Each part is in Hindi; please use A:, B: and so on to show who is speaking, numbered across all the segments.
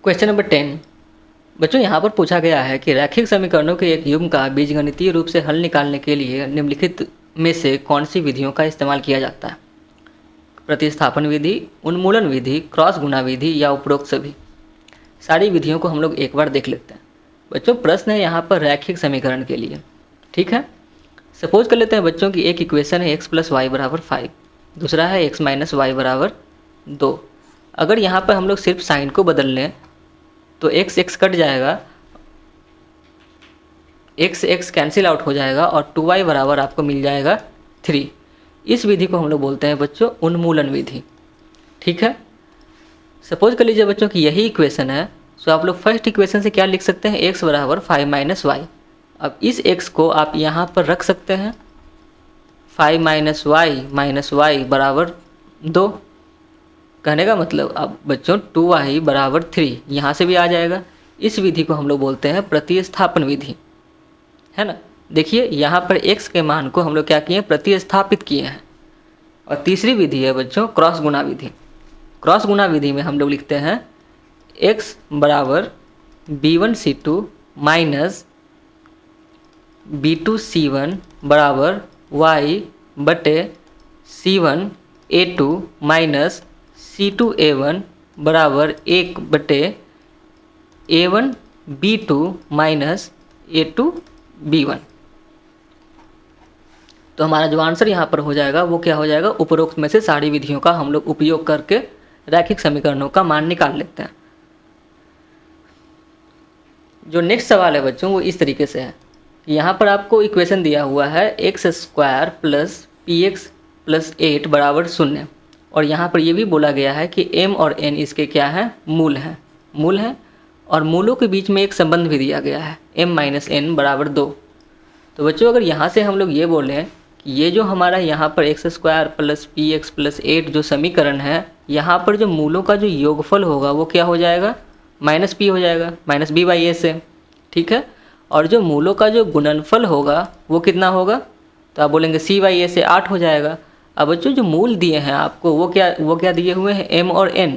A: क्वेश्चन नंबर 10 बच्चों यहाँ पर पूछा गया है कि रैखिक समीकरणों के एक युग्म का बीजगणितीय रूप से हल निकालने के लिए निम्नलिखित में से कौन सी विधियों का इस्तेमाल किया जाता है। प्रतिस्थापन विधि, उन्मूलन विधि, क्रॉस गुणा विधि या उपरोक्त सभी। सारी विधियों को हम लोग एक बार देख लेते हैं। बच्चों प्रश्न है यहाँ पर रैखिक समीकरण के लिए, ठीक है। सपोज कर लेते हैं बच्चों की एक इक्वेशन है x + y = 5, दूसरा है x - y = 2। अगर यहाँ पर हम लोग सिर्फ साइन को बदल लें तो x कट जाएगा, x कैंसिल आउट हो जाएगा और 2y बराबर आपको मिल जाएगा 3। इस विधि को हम लोग बोलते हैं बच्चों उन्मूलन विधि, ठीक है। सपोज कर लीजिए बच्चों की यही इक्वेशन है, सो आप लोग फर्स्ट इक्वेशन से क्या लिख सकते हैं, x = 5 - y। अब इस x को आप यहाँ पर रख सकते हैं, 5 - y = 2। कहने का मतलब अब बच्चों 2y = 3 यहाँ से भी आ जाएगा। इस विधि को हम लोग बोलते हैं प्रतिस्थापन विधि, है ना। देखिए यहाँ पर x के मान को हम लोग क्या किए हैं, प्रतिस्थापित किए हैं। और तीसरी विधि है बच्चों क्रॉस गुणा विधि। क्रॉस गुणा विधि में हम लोग लिखते हैं x = b1c2 - b2c1 = y बटे c1a2 - c2a1 = 1 बटे a1b2 - a2b1। तो हमारा जो आंसर यहाँ पर हो जाएगा वो क्या हो जाएगा, उपरोक्त में से सारी विधियों का हम लोग उपयोग करके रैखिक समीकरणों का मान निकाल लेते हैं। जो नेक्स्ट सवाल है बच्चों वो इस तरीके से है कि यहाँ पर आपको इक्वेशन दिया हुआ है x² + px + 8 = 0। और यहाँ पर ये भी बोला गया है कि m और n इसके क्या हैं, मूल हैं। और मूलों के बीच में एक संबंध भी दिया गया है m - n = 2। तो बच्चों अगर यहाँ से हम लोग ये बोलें कि ये जो हमारा यहाँ पर x² + px + 8 जो समीकरण है, यहाँ पर जो मूलों का जो योगफल होगा वो क्या हो जाएगा, -p हो जाएगा, -b/a से, ठीक है। और जो मूलों का जो गुणनफल होगा वो कितना होगा, तो आप बोलेंगे c/a से 8 हो जाएगा। अब बच्चों जो मूल दिए हैं आपको वो क्या दिए हुए हैं, m और n।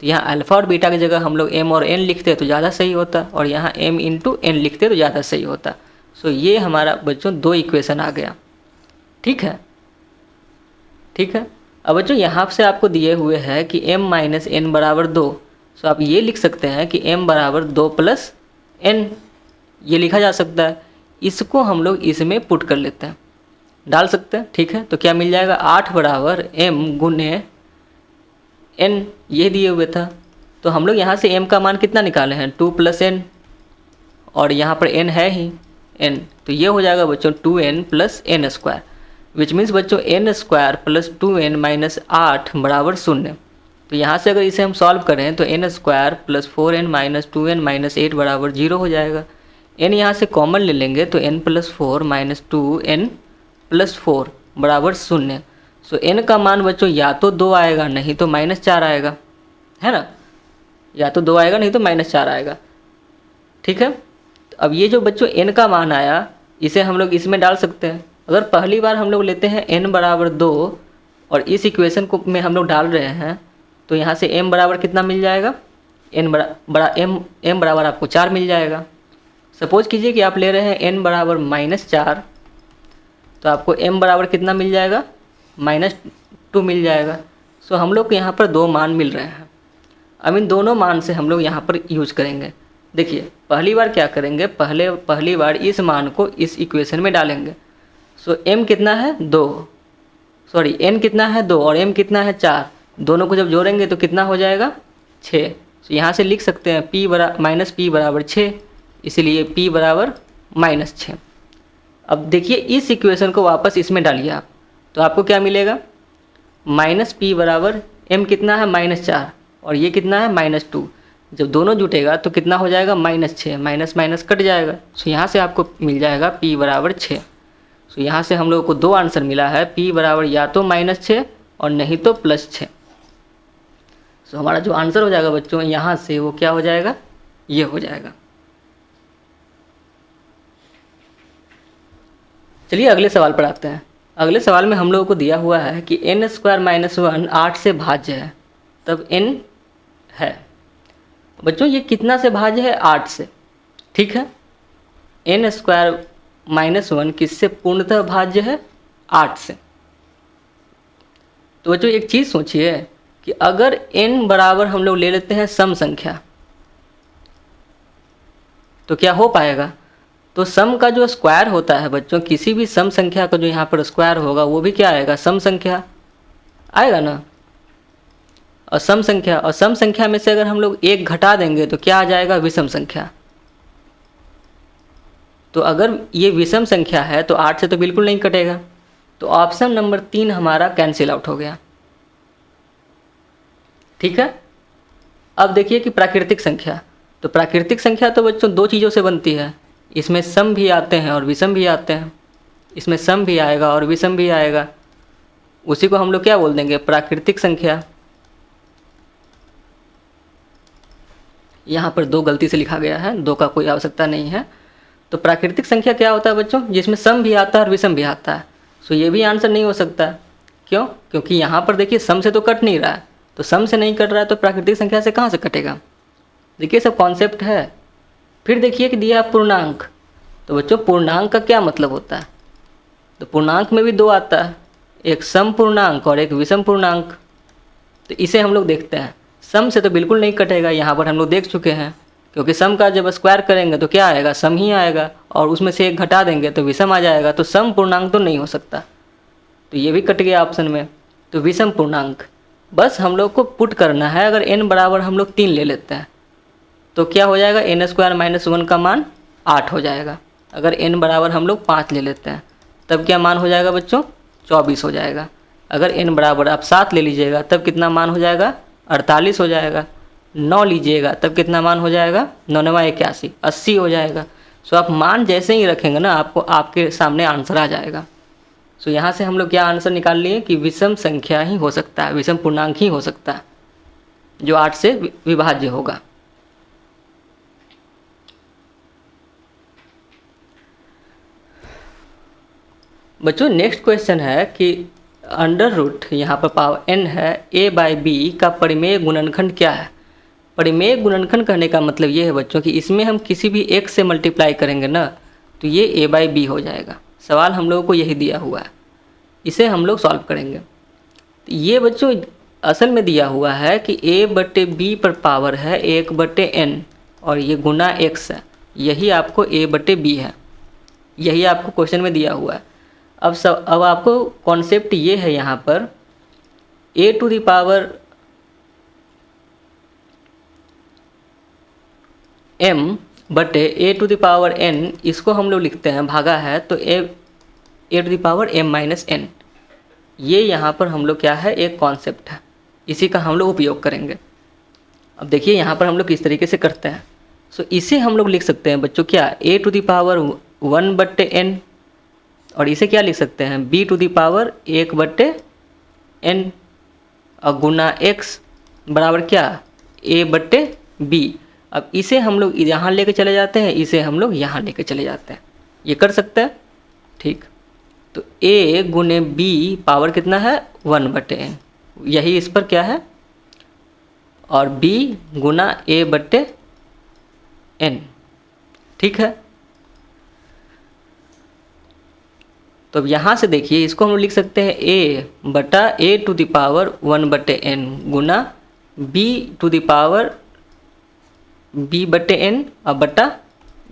A: तो यहाँ अल्फ़ा और बीटा की जगह हम लोग m और n लिखते तो ज़्यादा सही होता, और यहाँ m × n लिखते तो ज़्यादा सही होता। सो ये हमारा बच्चों 2 इक्वेशन आ गया, ठीक है। अब बच्चों यहाँ से आपको दिए हुए हैं कि m - n = 2। सो आप ये लिख सकते हैं कि m = 2 + n, ये लिखा जा सकता है। इसको हम लोग इसमें पुट कर लेते हैं, डाल सकते हैं, ठीक है। तो क्या मिल जाएगा, 8 = m × n, ये दिए हुए था। तो हम लोग यहाँ से m का मान कितना निकाले हैं, 2 + n, और यहाँ पर n है ही n, तो ये हो जाएगा बच्चों 2n + n², विच मीन्स बच्चों n² + 2n - 8 = 0। तो यहाँ से अगर इसे हम सॉल्व करें तो n² + 4n - 2n - 8 = 0 हो जाएगा। n यहाँ से कॉमन ले लेंगे तो n + 4 - 2n + 4 = 0। सो n का मान बच्चों या तो 2 आएगा नहीं तो -4 आएगा, है ना। या तो 2 आएगा नहीं तो -4 आएगा, ठीक है। तो अब ये जो बच्चों n का मान आया इसे हम लोग इसमें डाल सकते हैं। अगर पहली बार हम लोग लेते हैं n = 2 और इस इक्वेशन को में हम लोग डाल रहे हैं तो यहाँ से m बराबर कितना मिल जाएगा, m बराबर आपको 4 मिल जाएगा। सपोज कीजिए कि आप ले रहे हैं n बराबर -4, तो आपको m बराबर कितना मिल जाएगा, -2 मिल जाएगा। सो हम लोग को यहाँ पर 2 मान मिल रहे हैं। अब इन दोनों मान से हम लोग यहाँ पर यूज करेंगे। देखिए पहली बार क्या करेंगे, पहली बार इस मान को इस इक्वेशन में डालेंगे। सो m कितना है 2, सॉरी n कितना है 2 और m कितना है 4, दोनों को जब जोड़ेंगे तो कितना हो जाएगा 6। तो यहाँ से लिख सकते हैं p = 6, इसलिए p = -6। अब देखिए इस इक्वेशन को वापस इसमें डालिए आप, तो आपको क्या मिलेगा, -p = m कितना है -4 और ये कितना है -2। जब दोनों जुटेगा तो कितना हो जाएगा, -6, माइनस कट जाएगा। सो यहाँ से आपको मिल जाएगा p = 6। सो यहाँ से हम लोगों को 2 आंसर मिला है, p = या तो -6 और नहीं तो +6। सो हमारा जो आंसर हो जाएगा बच्चों यहाँ से वो क्या हो जाएगा, ये हो जाएगा। चलिए अगले सवाल पर आते हैं। अगले सवाल में हम लोगों को दिया हुआ है कि n² - 1 8 से भाज्य है, तब n है। बच्चों ये कितना से भाज्य है? 8 से। ठीक है, n स्क्वायर माइनस 1 किससे पूर्णतः भाज्य है? 8 से। तो बच्चों एक चीज़ सोचिए कि अगर n बराबर हम लोग ले लेते हैं सम संख्या, तो क्या हो पाएगा? तो सम का जो स्क्वायर होता है बच्चों, किसी भी सम संख्या का जो यहाँ पर स्क्वायर होगा वो भी क्या आएगा? सम संख्या आएगा ना। और सम संख्या में से अगर हम लोग एक घटा देंगे तो क्या आ जाएगा? विषम संख्या। तो अगर ये विषम संख्या है तो 8 से तो बिल्कुल नहीं कटेगा। तो ऑप्शन नंबर 3 हमारा कैंसिल आउट हो गया। ठीक है, अब देखिए कि प्राकृतिक संख्या। तो प्राकृतिक संख्या तो बच्चों दो चीज़ों से बनती है, इसमें सम भी आते हैं और विषम भी आते हैं। इसमें सम भी आएगा और विषम भी आएगा, उसी को हम लोग क्या बोल देंगे? प्राकृतिक संख्या। यहाँ पर 2 गलती से लिखा गया है, 2 का कोई आवश्यकता नहीं है। तो प्राकृतिक संख्या क्या होता है बच्चों? जिसमें सम भी आता है और विषम भी आता है। सो ये भी आंसर नहीं हो सकता। क्यों? क्योंकि यहाँ पर देखिए सम से तो कट नहीं रहा है, तो सम से नहीं कट रहा है तो प्राकृतिक संख्या से कहाँ से कटेगा? देखिए सब कॉन्सेप्ट है। फिर देखिए कि दिया पूर्णांक। तो बच्चों पूर्णांक का क्या मतलब होता है? तो पूर्णांक में भी 2 आता है, एक सम पूर्णांक और एक विषम पूर्णांक। तो इसे हम लोग देखते हैं। सम से तो बिल्कुल नहीं कटेगा, यहाँ पर हम लोग देख चुके हैं, क्योंकि सम का जब स्क्वायर करेंगे तो क्या आएगा? सम ही आएगा, और उसमें से एक घटा देंगे तो विषम आ जाएगा। तो सम पूर्णांक तो नहीं हो सकता, तो ये भी कट गया ऑप्शन में। तो विषम पूर्णांक बस हम लोग को पुट करना है। अगर n बराबर हम लोग 3 ले लेते हैं तो क्या हो जाएगा? n स्क्वायर माइनस 1 का मान 8 हो जाएगा। अगर n बराबर हम लोग 5 ले लेते हैं तब क्या मान हो जाएगा बच्चों? 24 हो जाएगा। अगर n बराबर आप 7 ले लीजिएगा तब कितना मान हो जाएगा? 48 हो जाएगा। 9 लीजिएगा तब कितना मान हो जाएगा? 9 9 81, 80 हो जाएगा। सो आप मान जैसे ही रखेंगे ना, आपको आपके सामने आंसर आ जाएगा। सो यहाँ से हम लोग क्या आंसर निकाल लिए कि विषम संख्या ही हो सकता है, विषम पूर्णांक ही हो सकता है जो 8 से विभाज्य होगा। बच्चों नेक्स्ट क्वेश्चन है कि अंडर रूट यहाँ पर पावर n है, a/b का परिमेय गुणनखंड क्या है? परिमेय गुणनखंड कहने का मतलब ये है बच्चों कि इसमें हम किसी भी एक से मल्टीप्लाई करेंगे ना तो ये a/b हो जाएगा। सवाल हम लोगों को यही दिया हुआ है, इसे हम लोग सॉल्व करेंगे। तो ये बच्चों असल में दिया हुआ है कि a/b पर पावर है 1/n और ये गुना x है, यही आपको a/b है, यही आपको क्वेश्चन में दिया हुआ है। अब आपको कॉन्सेप्ट ये है यहाँ पर a to the power m बटे a to the power n, इसको हम लोग लिखते हैं भागा है तो a to the power m minus n। ये यहाँ पर हम लोग क्या है? एक कॉन्सेप्ट है, इसी का हम लोग उपयोग करेंगे। अब देखिए यहाँ पर हम लोग किस तरीके से करते हैं। सो इसे हम लोग लिख सकते हैं बच्चों क्या? a to the power 1/n, और इसे क्या लिख सकते हैं? b to the power 1/n और गुना x बराबर क्या? a/b। अब इसे हम लोग यहाँ लेके चले जाते हैं, इसे हम लोग यहाँ लेके चले जाते हैं, ये कर सकते हैं। ठीक, तो a गुने b पावर कितना है? 1/n, यही इस पर क्या है? और b गुना a/n। ठीक है, तो अब यहाँ से देखिए इसको हम लोग लिख सकते हैं a to the power 1/n गुना b to the power b/n और बटा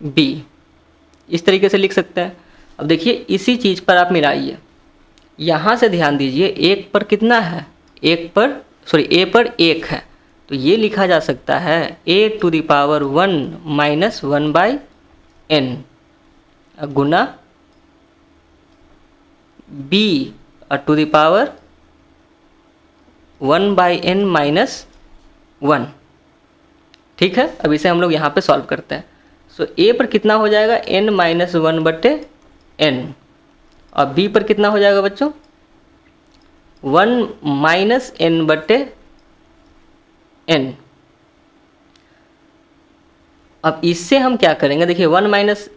A: b, इस तरीके से लिख सकते हैं। अब देखिए इसी चीज़ पर आप मिलाइए, यहाँ से ध्यान दीजिए एक पर कितना है? a पर 1 है, तो ये लिखा जा सकता है a to the power 1 minus 1/n गुना b to the power 1/n minus 1। ठीक है, अब इसे हम लोग यहाँ पे सॉल्व करते हैं। सो a पर कितना हो जाएगा? n माइनस 1/n और b पर कितना हो जाएगा बच्चों? 1 माइनस n/n। अब इससे हम क्या करेंगे? देखिए 1 माइनस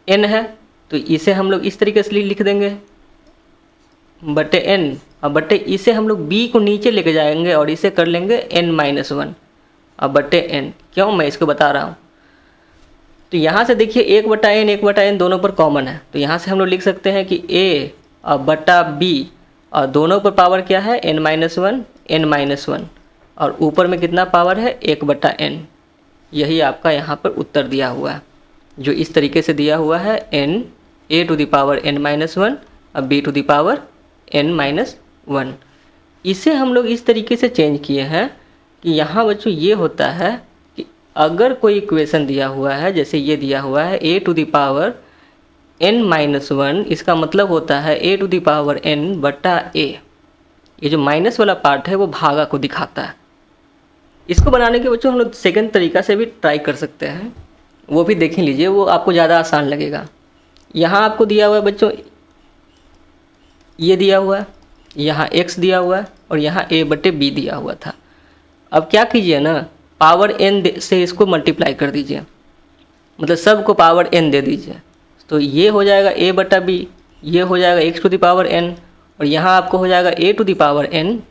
A: n है तो इसे हम लोग इस तरीके से लिख देंगे बटे n, और बटे इसे हम लोग b को नीचे लेके जाएंगे और इसे कर लेंगे n माइनस 1। अब बटे एन। क्यों, मैं इसको बता रहा हूँ। तो यहाँ से देखिए 1/n दोनों पर कॉमन है, तो यहाँ से हम लोग लिख सकते हैं कि a और बटा b, और दोनों पर पावर क्या है, n-1 n-1, और ऊपर में कितना पावर है, 1/n। यही आपका यहाँ पर उत्तर दिया हुआ है, जो इस तरीके से दिया हुआ है, a⁻n-1 और b⁻n-1। इसे हम लोग इस तरीके से चेंज किए हैं कि यहाँ बच्चों ये होता है कि अगर कोई इक्वेशन दिया हुआ है, जैसे ये दिया हुआ है a⁻n-1, इसका मतलब होता है a⁻n/a। ये जो माइनस वाला पार्ट है वो भागा को दिखाता है। इसको बनाने के बच्चों हम लोग सेकंड तरीका से भी ट्राई कर सकते हैं, वो भी देख लीजिए, वो आपको ज़्यादा आसान लगेगा। यहाँ आपको दिया हुआ है बच्चों, ये दिया हुआ है, यहाँ x दिया हुआ है, और यहाँ a/b दिया हुआ था। अब क्या कीजिए ना, पावर n से इसको मल्टीप्लाई कर दीजिए, मतलब सब को पावर n दे दीजिए, तो ये हो जाएगा a/b, ये हो जाएगा x⁻n, और यहाँ आपको हो जाएगा a⁻n/b⁻n।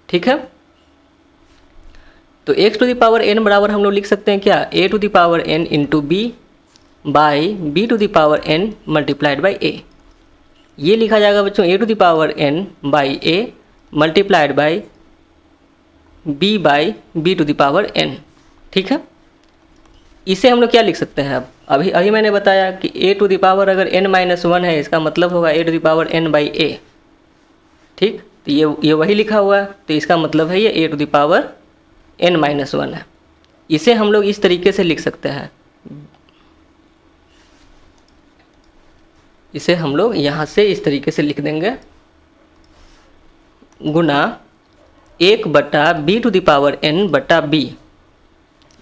A: ठीक है, तो x⁻n बराबर हम लोग लिख सकते हैं क्या, a⁻n into b by b⁻n multiplied by a। ये लिखा जाएगा बच्चों a⁻n by a multiplied by b by b⁻n। ठीक है, इसे हम लोग क्या लिख सकते हैं, अब अभी मैंने बताया कि अगर n-1 है, इसका मतलब होगा a⁻n बाई a। ठीक, तो ये वही लिखा हुआ है, तो इसका मतलब है ये a⁻n-1 है। इसे हम लोग इस तरीके से लिख सकते हैं, इसे हम लोग यहाँ से इस तरीके से लिख देंगे, गुना 1/b⁻n/b।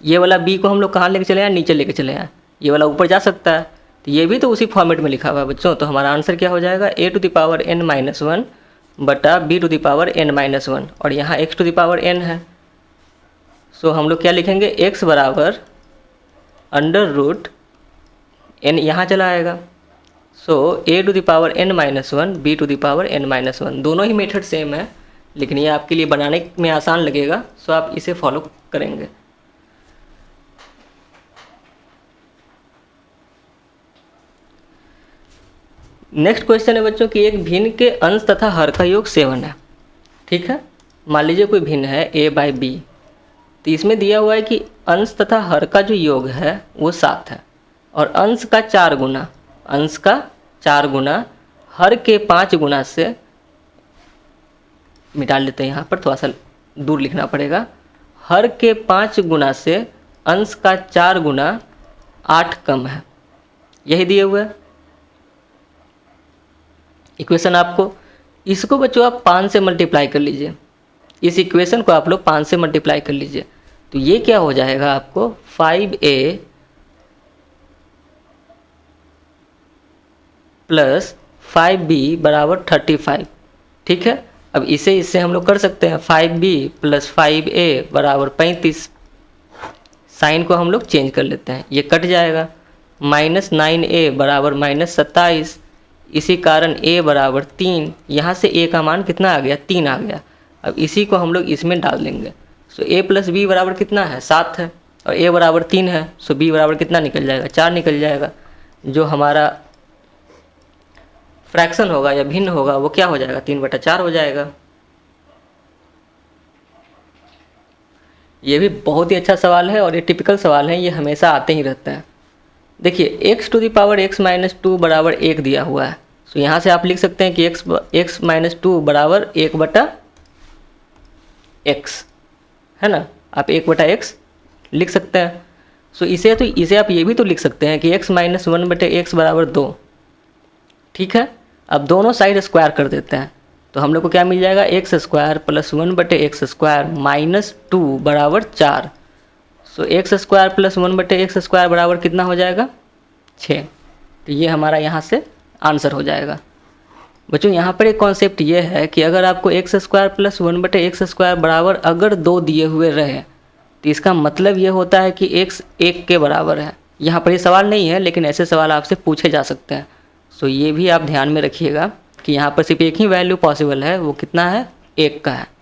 A: ये वाला b को हम लोग कहाँ लेके चले आए, नीचे लेके चले आए, ये वाला ऊपर जा सकता है, तो ये भी तो उसी फॉर्मेट में लिखा हुआ है बच्चों। तो हमारा आंसर क्या हो जाएगा, a⁻n-1/b⁻n-1, और यहाँ x⁻n है। सो हम लोग क्या लिखेंगे, x बराबर √n, यहाँ चला आएगा। सो a⁻n-1 b⁻n-1, दोनों ही मेथड सेम है, लेकिन ये आपके लिए बनाने में आसान लगेगा, सो आप इसे फॉलो करेंगे। नेक्स्ट क्वेश्चन है बच्चों कि एक भिन्न के अंश तथा हर का योग 7 है। ठीक है, मान लीजिए कोई भिन्न है a/b, तो इसमें दिया हुआ है कि अंश तथा हर का जो योग है वो 7 है, और अंश का 4 गुना हर के 5 गुना से, मिटा लेते हैं, यहाँ पर थोड़ा सा दूर लिखना पड़ेगा, हर के 5 गुना से अंश का 4 गुना 8 कम है, यही दिए हुए है इक्वेशन आपको। इसको बच्चों आप 5 से मल्टीप्लाई कर लीजिए, इस इक्वेशन को आप लोग 5 से मल्टीप्लाई कर लीजिए, तो ये क्या हो जाएगा आपको, 5a प्लस 5b बराबर 35। ठीक है, अब इससे हम लोग कर सकते हैं, 5b प्लस 5a बराबर 35। साइन को हम लोग चेंज कर लेते हैं, ये कट जाएगा, -9a बराबर -27, इसी कारण a बराबर 3। यहाँ से a का मान कितना आ गया, 3 आ गया। अब इसी को हम लोग इसमें डाल देंगे, सो a प्लस b बराबर कितना है, 7 है, और a बराबर 3 है, सो b बराबर कितना निकल जाएगा, 4 निकल जाएगा। जो हमारा फ्रैक्शन होगा या भिन्न होगा वो क्या हो जाएगा, 3/4 हो जाएगा। ये भी बहुत ही अच्छा सवाल है, और ये टिपिकल सवाल है, ये हमेशा आते ही रहते हैं। देखिए x⁻x-2 बराबर 1 दिया हुआ है, सो यहाँ से आप लिख सकते हैं कि x-2 बराबर 1/x है ना, आप 1/x लिख सकते हैं। सो इसे आप ये भी तो लिख सकते हैं कि x-1/x बराबर 2। ठीक है, अब दोनों साइड स्क्वायर कर देते हैं, तो हम लोग को क्या मिल जाएगा, x² प्लस 1/x² -2 बराबर 4। सो x² प्लस 1/x² बराबर कितना हो जाएगा, 6। तो ये हमारा यहाँ से आंसर हो जाएगा। बच्चों यहाँ पर एक कॉन्सेप्ट ये है कि अगर आपको x² प्लस 1/x² बराबर अगर 2 दिए हुए रहे, तो इसका मतलब ये होता है कि x 1 के बराबर है। यहाँ पर ये सवाल नहीं है, लेकिन ऐसे सवाल आपसे पूछे जा सकते हैं। सो ये भी आप ध्यान में रखिएगा कि यहाँ पर सिर्फ एक ही वैल्यू पॉसिबल है, वो कितना है, 1 का है।